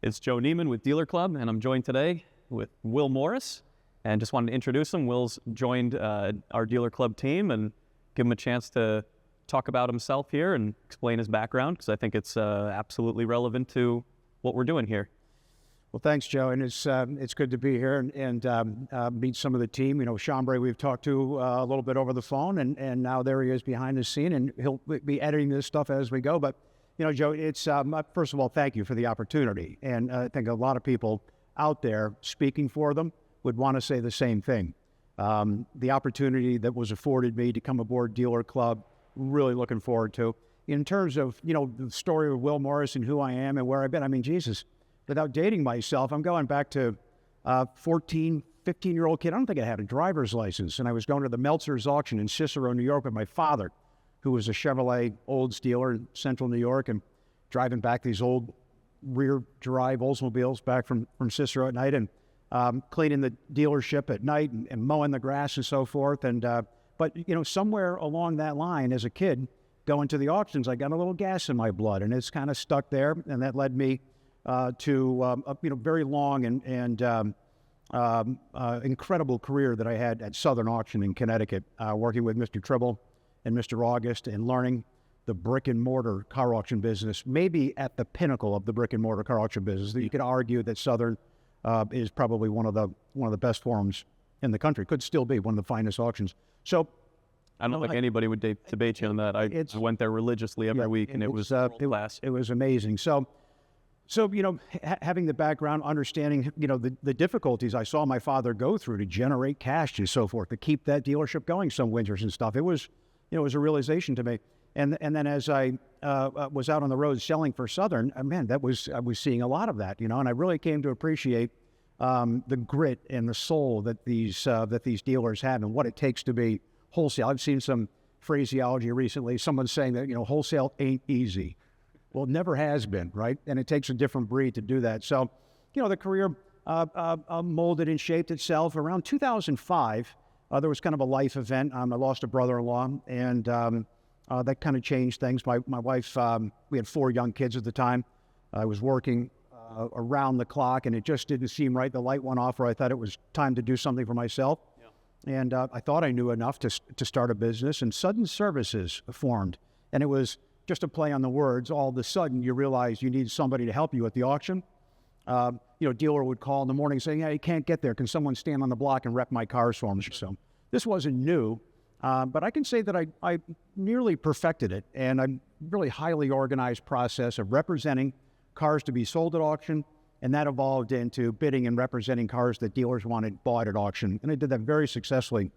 It's Joe Neiman with Dealer Club, and I'm joined today with Will Morris. And just wanted to introduce him. Will's joined our Dealer Club team and give him a chance to talk about himself here and explain his background, because I think it's absolutely relevant to what we're doing here. Well, thanks, Joe, and it's good to be here and meet some of the team. You know, Chambray we've talked to a little bit over the phone, and now there he is behind the scene, and he'll be editing this stuff as we go. But, you know, Joe, it's first of all, thank you for the opportunity, and I think a lot of people out there speaking for them would want to say the same thing. The opportunity that was afforded me to come aboard Dealer Club, really looking forward to. In terms of, you know, the story of Will Morris and who I am and where I've been, I mean, Jesus, without dating myself, I'm going back to 14, 15-year-old kid. I don't think I had a driver's license, and I was going to the Meltzer's auction in Cicero, New York with my father, who was a Chevrolet Olds dealer in central New York, and driving back these old rear drive Oldsmobiles back from Cicero at night, and cleaning the dealership at night and mowing the grass and so forth. And but, you know, somewhere along that line as a kid going to the auctions, I got a little gas in my blood, and it's kind of stuck there. And that led me to a, you know, very long and incredible career that I had at Southern Auction in Connecticut, working with Mr. Tribble and Mr. August and learning the brick and mortar car auction business, maybe at the pinnacle of the brick and mortar car auction business. That you could argue that Southern is probably one of the best forums in the country. Could still be one of the finest auctions. So I don't think anybody would debate you on that. I went there religiously every week, and it was world-class. It was amazing. So you know, having the background, understanding, you know, the difficulties I saw my father go through to generate cash and so forth, to keep that dealership going some winters and stuff. It was, you know, it was a realization to me. And then as I was out on the road selling for Southern, man, I was seeing a lot of that, you know, and I really came to appreciate the grit and the soul that these dealers have and what it takes to be wholesale. I've seen some phraseology recently, someone saying that, you know, wholesale ain't easy. Well, it never has been, right? And it takes a different breed to do that. So, you know, the career molded and shaped itself. Around 2005, there was kind of a life event. I lost a brother-in-law, and that kind of changed things. My wife, we had 4 young kids at the time. I was working around the clock, and it just didn't seem right. The light went off where I thought it was time to do something for myself. Yeah. And I thought I knew enough to start a business, and Sudden Services formed. And it was just a play on the words. All of a sudden, you realize you need somebody to help you at the auction. You know, dealer would call in the morning saying, "Yeah, you can't get there. Can someone stand on the block and rep my cars for me?" So this wasn't new. But I can say that I nearly perfected it, and I'm really highly organized process of representing cars to be sold at auction, and that evolved into bidding and representing cars that dealers wanted bought at auction. And I did that very successfully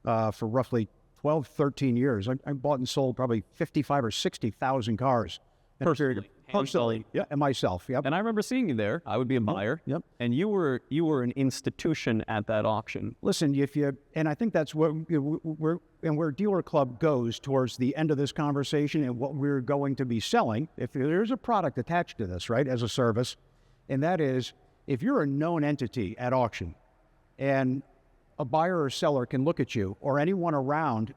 for roughly 12, 13 years. I bought and sold probably 55 or 60,000 cars. Personally, yeah, and myself, yep. And I remember seeing you there. I would be a buyer. Yep. And you were an institution at that auction. Listen, and I think that's what where Dealer Club goes towards the end of this conversation, and what we're going to be selling. If there's a product attached to this, right, as a service, and that is, if you're a known entity at auction, and a buyer or seller can look at you, or anyone around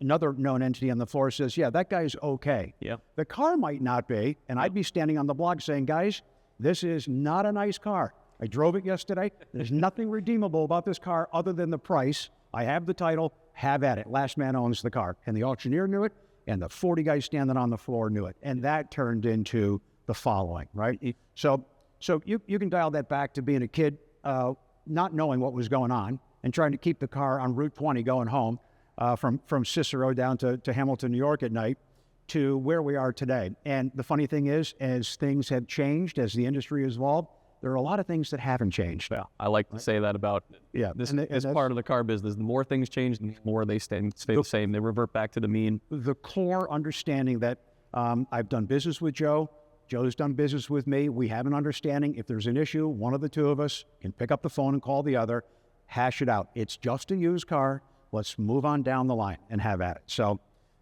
another known entity on the floor says, "Yeah, that guy's okay." Yeah. The car might not be, and I'd be standing on the block saying, "Guys, this is not a nice car. I drove it yesterday. There's nothing redeemable about this car other than the price. I have the title. Have at it. Last man owns the car." And the auctioneer knew it, and the 40 guys standing on the floor knew it. And that turned into the following, right? So you can dial that back to being a kid, not knowing what was going on, and trying to keep the car on Route 20 going home from Cicero down to Hamilton, New York at night, to where we are today. And the funny thing is, as things have changed, as the industry has evolved, there are a lot of things that haven't changed. Yeah, I like to say that about this part of the car business. The more things change, the more they stay the same. They revert back to the mean. The core understanding that I've done business with Joe, Joe's done business with me. We have an understanding. If there's an issue, one of the two of us can pick up the phone and call the other, hash it out. It's just a used car. Let's move on down the line and have at it. So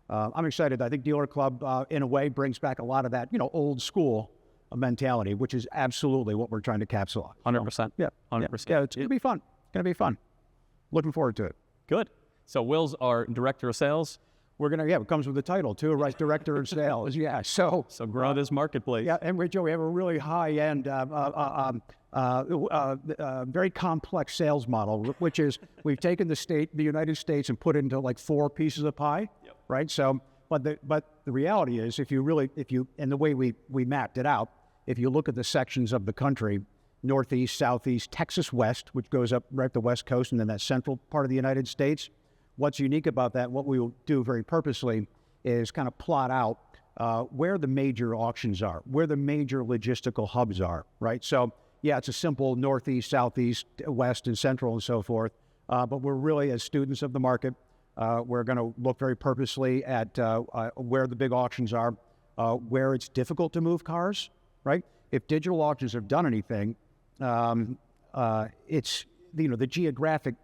I'm excited. I think Dealer Club, in a way, brings back a lot of that, you know, old school mentality, which is absolutely what we're trying to capitalize. 100%. Yeah. 100%. Yeah, it's going to be fun. It's going to be fun. Looking forward to it. Good. So Will's our director of sales. it comes with the title too, right? Director of Sales. Yeah. So grow this marketplace. Yeah, and Joe, we have a really high-end, very complex sales model, which is we've taken the United States, and put it into like 4 pieces of pie, right? So, but the reality is, and the way we mapped it out, if you look at the sections of the country, Northeast, Southeast, Texas West, which goes up right the West Coast, and then that central part of the United States, what's unique about that, what we will do very purposely, is kind of plot out where the major auctions are, where the major logistical hubs are, right? So, yeah, it's a simple Northeast, Southeast, West, and Central, and so forth. But we're really, as students of the market, we're going to look very purposely at where the big auctions are, where it's difficult to move cars, right? If digital auctions have done anything, it's the geographic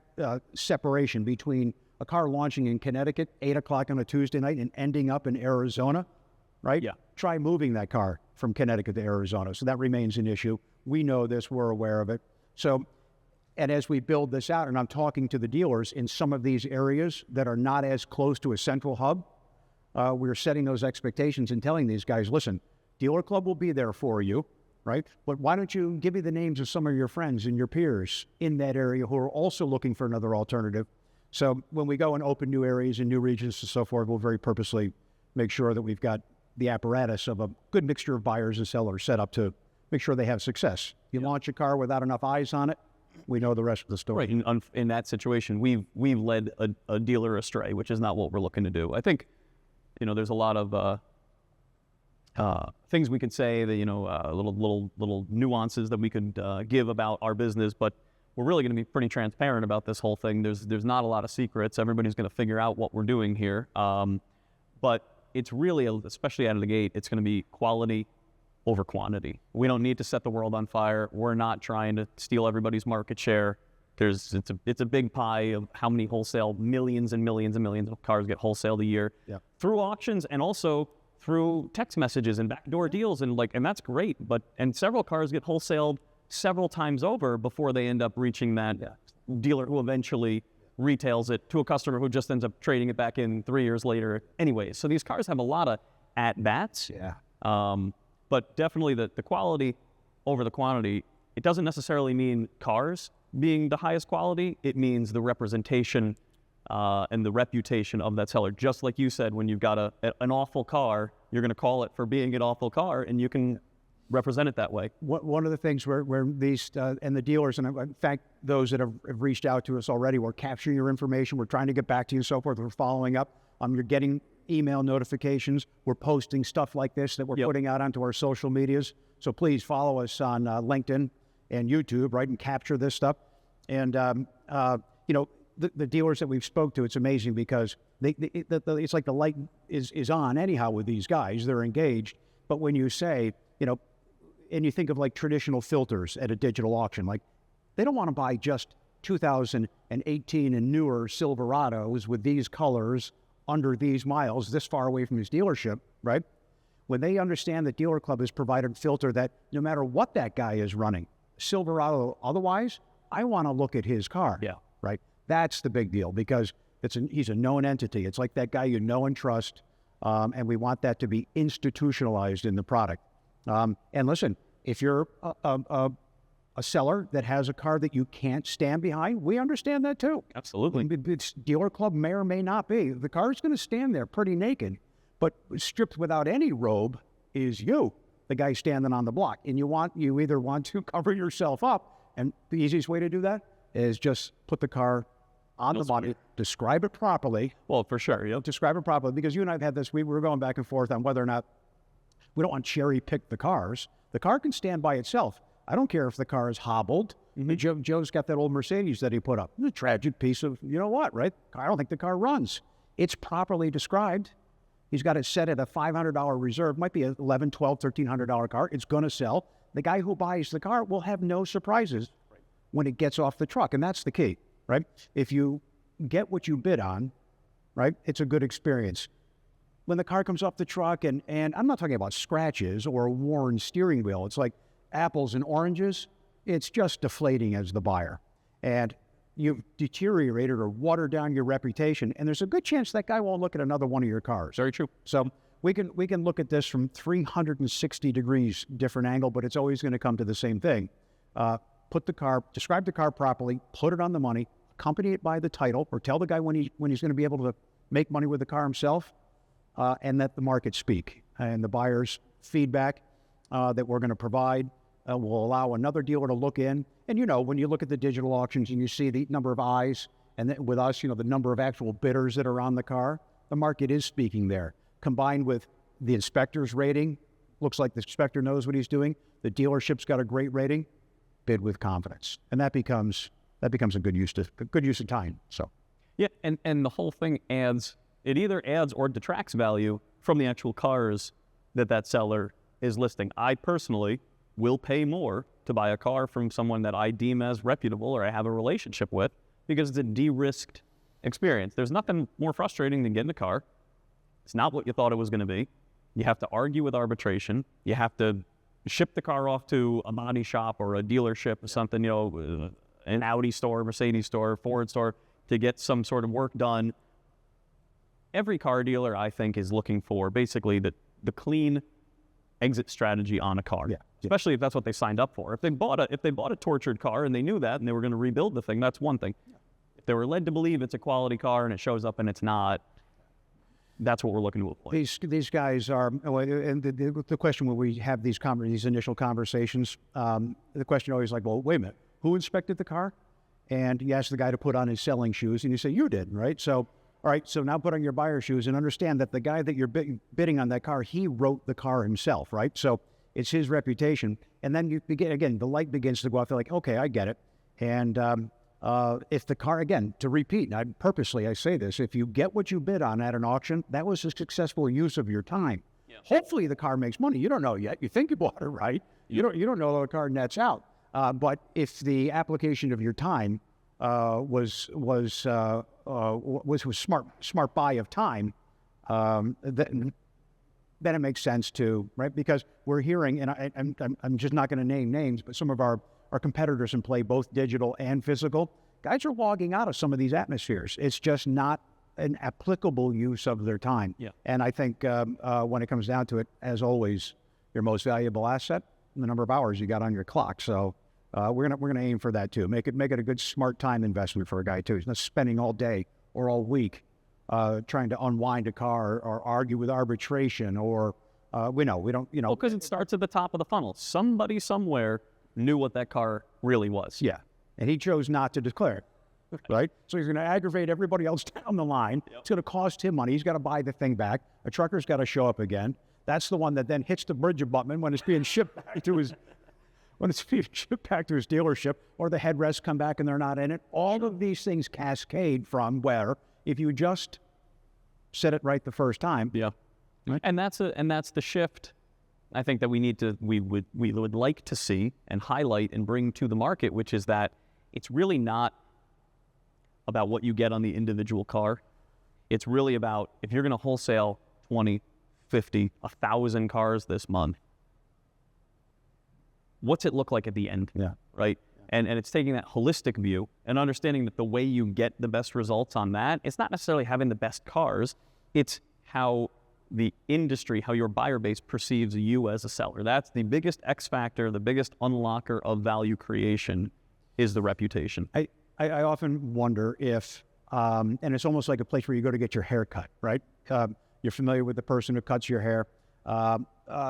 separation between a car launching in Connecticut, 8 o'clock on a Tuesday night, and ending up in Arizona, right? Yeah. Try moving that car from Connecticut to Arizona. So that remains an issue. We know this, we're aware of it. So, and as we build this out, and I'm talking to the dealers in some of these areas that are not as close to a central hub, we're setting those expectations and telling these guys, listen, Dealer Club will be there for you, right? But why don't you give me the names of some of your friends and your peers in that area who are also looking for another alternative? So when we go and open new areas and new regions and so forth, we'll very purposely make sure that we've got the apparatus of a good mixture of buyers and sellers set up to make sure they have success. You launch a car without enough eyes on it, we know the rest of the story. Right. In that situation, we've led a dealer astray, which is not what we're looking to do. I think, there's a lot of things we could say, that little nuances that we could give about our business, but we're really going to be pretty transparent about this whole thing. There's not a lot of secrets. Everybody's going to figure out what we're doing here. But it's really, especially out of the gate, it's going to be quality over quantity. We don't need to set the world on fire. We're not trying to steal everybody's market share. It's a big pie of how many wholesale, millions and millions and millions of cars get wholesaled a year through auctions, and also through text messages and backdoor deals, and that's great. And several cars get wholesaled several times over before they end up reaching that dealer who eventually retails it to a customer who just ends up trading it back in 3 years later anyway. So these cars have a lot of at-bats. But definitely the quality over the quantity, it doesn't necessarily mean cars being the highest quality. It means the representation and the reputation of that seller. Just like you said, when you've got an awful car, you're going to call it for being an awful car, and you can represent it that way. One of the things where these and the dealers, and in fact those that have reached out to us already, we're capturing your information, we're trying to get back to you and so forth, we're following up. You're getting email notifications, we're posting stuff like this that we're putting out onto our social medias. So please follow us on LinkedIn and YouTube, right, and capture this stuff. And the dealers that we've spoke to, it's amazing because it's like the light is on anyhow with these guys. They're engaged. But when you say, and you think of like traditional filters at a digital auction, like they don't want to buy just 2018 and newer Silverados with these colors under these miles this far away from his dealership, right? When they understand that Dealer Club has provided a filter that no matter what that guy is running, Silverado otherwise, I want to look at his car, right? That's the big deal because he's a known entity. It's like that guy you know and trust, and we want that to be institutionalized in the product. And listen, if you're a seller that has a car that you can't stand behind, we understand that too. Absolutely. It's Dealer Club may or may not be. The car's going to stand there pretty naked, but stripped without any robe is you, the guy standing on the block. And you either want to cover yourself up, and the easiest way to do that is just put the car on the body, describe it properly. Well, for sure, describe it properly, because you and I have had this, we were going back and forth on whether or not we don't want cherry pick the cars. The car can stand by itself. I don't care if the car is hobbled. Joe's got that old Mercedes that he put up. It's a tragic piece of, right? I don't think the car runs. It's properly described. He's got it set at a $500 reserve. Might be a $1,100, $1,200, $1,300 car. It's going to sell. The guy who buys the car will have no surprises when it gets off the truck. And that's the key, right? If you get what you bid on, right, it's a good experience. When the car comes off the truck, and I'm not talking about scratches or a worn steering wheel. It's like apples and oranges. It's just deflating as the buyer. And you've deteriorated or watered down your reputation, and there's a good chance that guy won't look at another one of your cars. Very true. So we can look at this from 360 degrees different angle, but it's always going to come to the same thing. Describe the car properly, put it on the money, accompany it by the title, or tell the guy when he's going to be able to make money with the car himself, and let the market speak. And the buyer's feedback that we're going to provide will allow another dealer to look in. And, when you look at the digital auctions and you see the number of eyes, and then with us, the number of actual bidders that are on the car, the market is speaking there. Combined with the inspector's rating, looks like the inspector knows what he's doing. The dealership's got a great rating. Bid with confidence, and that becomes a good use of time. So, yeah, and the whole thing either adds or detracts value from the actual cars that seller is listing. I personally will pay more to buy a car from someone that I deem as reputable or I have a relationship with, because it's a de-risked experience. There's nothing more frustrating than getting a car. It's not what you thought it was going to be. You have to argue with arbitration. You have to ship the car off to a body shop or a dealership or something, an Audi store, Mercedes store, Ford store, to get some sort of work done. Every car dealer, I think, is looking for basically the clean exit strategy on a car, especially if that's what they signed up for. If they bought a tortured car and they knew that and they were going to rebuild the thing, that's one thing. If they were led to believe it's a quality car and it shows up and it's not, that's what we're looking to avoid. These guys are, and the question when we have these initial conversations, the question always like, well, wait a minute, who inspected the car? And you ask the guy to put on his selling shoes, and you say, you did, right? So, all right, so now put on your buyer shoes and understand that the guy that you're bidding on that car, he wrote the car himself, right? So it's his reputation. And then you begin, again, the light begins to go off. You're like, okay, I get it. And if the car, again, to repeat, and I say this, if you get what you bid on at an auction, that was a successful use of your time. Yeah. Hopefully the car makes money. You don't know yet. You think you bought it right. Yeah. You don't know how the car nets out. But if the application of your time was smart buy of time, then it makes sense to, right? Because we're hearing, and I'm just not going to name names, but some of our competitors in play, both digital and physical, guys are logging out of some of these atmospheres. It's just not an applicable use of their time. Yeah. And I think when it comes down to it, as always, your most valuable asset, the number of hours you got on your clock. So we're gonna aim for that too. Make it a good smart time investment for a guy too. He's not spending all day or all week trying to unwind a car or argue with arbitration or we don't. Well, because it starts at the top of the funnel. Somebody somewhere knew what that car really was. Yeah, and he chose not to declare it, right? So he's going to aggravate everybody else down the line. Yep. It's going to cost him money. He's got to buy the thing back. A trucker's got to show up again. That's the one that then hits the bridge abutment when it's being shipped back to his dealership, or the headrests come back and they're not in it. All of these things cascade from where, if you just set it right the first time. Yeah, right. And that's the shift I think that we would like to see and highlight and bring to the market, which is that it's really not about what you get on the individual car. It's really about, if you're going to wholesale 20, 50, 1,000 cars this month, what's it look like at the end? Yeah. Right? Yeah. And it's taking that holistic view and understanding that the way you get the best results on that, it's not necessarily having the best cars, it's how the industry, how your buyer base perceives you as a seller. That's the biggest X factor, the biggest unlocker of value creation is the reputation. I often wonder if, and it's almost like a place where you go to get your hair cut, right? You're familiar with the person who cuts your hair.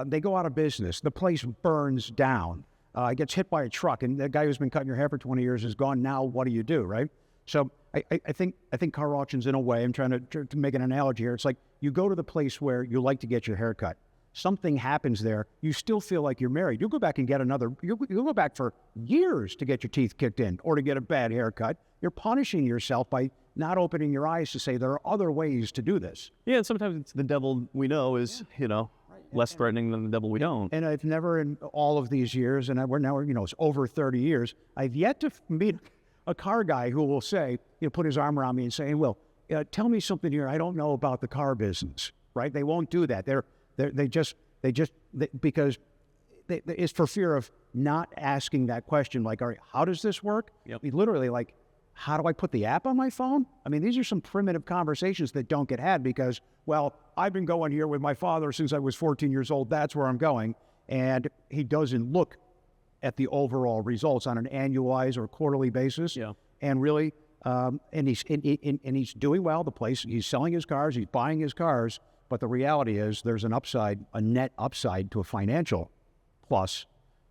They go out of business. The place burns down. It gets hit by a truck, and the guy who's been cutting your hair for 20 years is gone. Now what do you do, right? So I think car auctions, in a way, I'm trying to make an analogy here. It's like you go to the place where you like to get your hair cut. Something happens there. You still feel like you're married. You'll go back and get another. You'll go back for years to get your teeth kicked in or to get a bad haircut. You're punishing yourself by not opening your eyes to say there are other ways to do this. Yeah, and sometimes it's the devil we know is, less threatening than the devil we don't. And I've never, in all of these years, and we're now, it's over 30 years, I've yet to meet a car guy who will say, put his arm around me and say, hey, Will, tell me something here I don't know about the car business, right? They won't do that. Because it's for fear of not asking that question, like, all right, how does this work? Yep. Literally, like, how do I put the app on my phone? I mean, these are some primitive conversations that don't get had because, well, I've been going here with my father since I was 14 years old. That's where I'm going. And he doesn't look at the overall results on an annualized or quarterly basis. Yeah. And really, and he's doing well. The place, he's selling his cars, he's buying his cars. But the reality is there's an upside, a net upside to a financial plus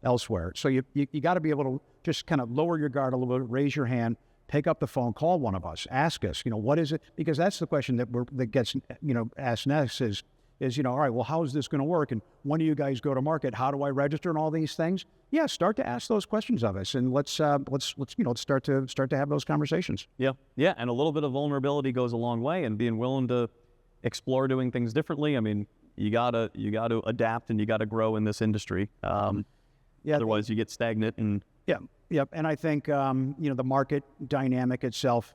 elsewhere. So you got to be able to just kind of lower your guard a little bit, raise your hand, pick up the phone, call one of us, ask us, what is it? Because that's the question that gets, asked next is, all right, well, how is this going to work? And when do you guys go to market? How do I register and all these things? Yeah, start to ask those questions of us, and let's start to have those conversations. Yeah, and a little bit of vulnerability goes a long way, and being willing to explore doing things differently. I mean, you gotta adapt and you gotta grow in this industry. Otherwise, you get stagnant and. Yeah. And I think, the market dynamic itself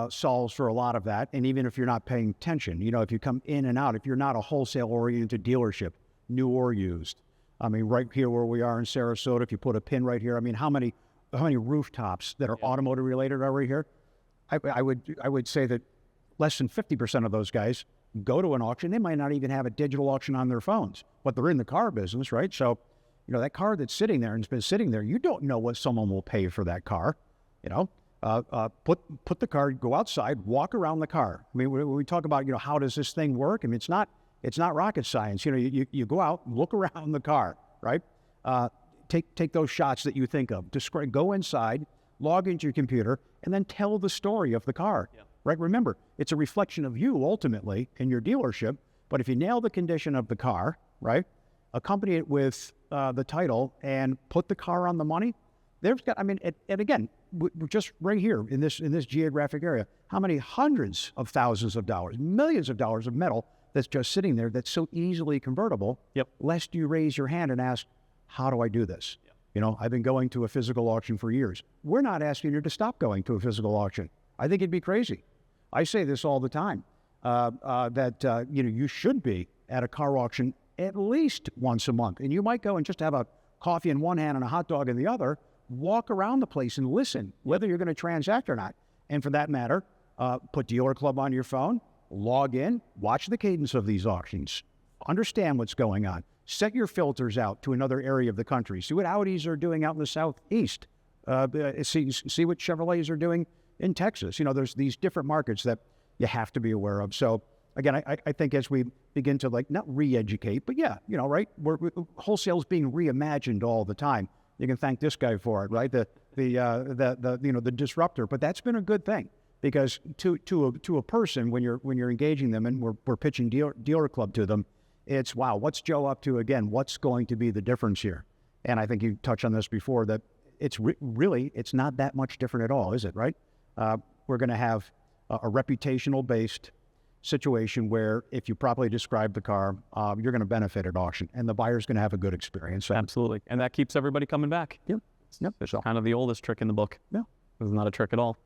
solves for a lot of that. And even if you're not paying attention, if you come in and out, if you're not a wholesale-oriented dealership, new or used, I mean, right here where we are in Sarasota, if you put a pin right here, I mean, how many rooftops that are automotive-related are right here? I would say that less than 50% of those guys go to an auction. They might not even have a digital auction on their phones, but they're in the car business, right? So, that car that's sitting there and has been sitting there, you don't know what someone will pay for that car. Put the car, go outside, walk around the car. I mean, when we talk about, how does this thing work? I mean, it's not rocket science. You go out, look around the car, right? Take those shots that you think of. Go inside, log into your computer, and then tell the story of the car, right? Remember, it's a reflection of you ultimately in your dealership. But if you nail the condition of the car, right? Accompany it with the title and put the car on the money. There's got, I mean, and again, just right here in this geographic area, how many hundreds of thousands of dollars, millions of dollars of metal that's just sitting there that's so easily convertible. Lest you raise your hand and ask, how do I do this? I've been going to a physical auction for years. We're not asking you to stop going to a physical auction. I think it'd be crazy. I say this all the time, that you should be at a car auction at least once a month. And you might go and just have a coffee in one hand and a hot dog in the other, walk around the place and listen, whether you're going to transact or not. And for that matter, put Dealer Club on your phone, log in, watch the cadence of these auctions, understand what's going on, set your filters out to another area of the country, see what Audis are doing out in the Southeast, see what Chevrolets are doing in Texas. There's these different markets that you have to be aware of. So again, I think as we begin to not re-educate, but right, wholesale is being reimagined all the time. You can thank this guy for it, right? The disruptor. But that's been a good thing because to a person when you're engaging them and we're pitching Dealer Club to them, it's wow, what's Joe up to again? What's going to be the difference here? And I think you touched on this before that it's really it's not that much different at all, is it? Right? We're going to have a reputational based situation where if you properly describe the car, you're going to benefit at auction and the buyer's going to have a good experience. Absolutely. And that keeps everybody coming back. Yep. It's kind of the oldest trick in the book. Yeah. It's not a trick at all.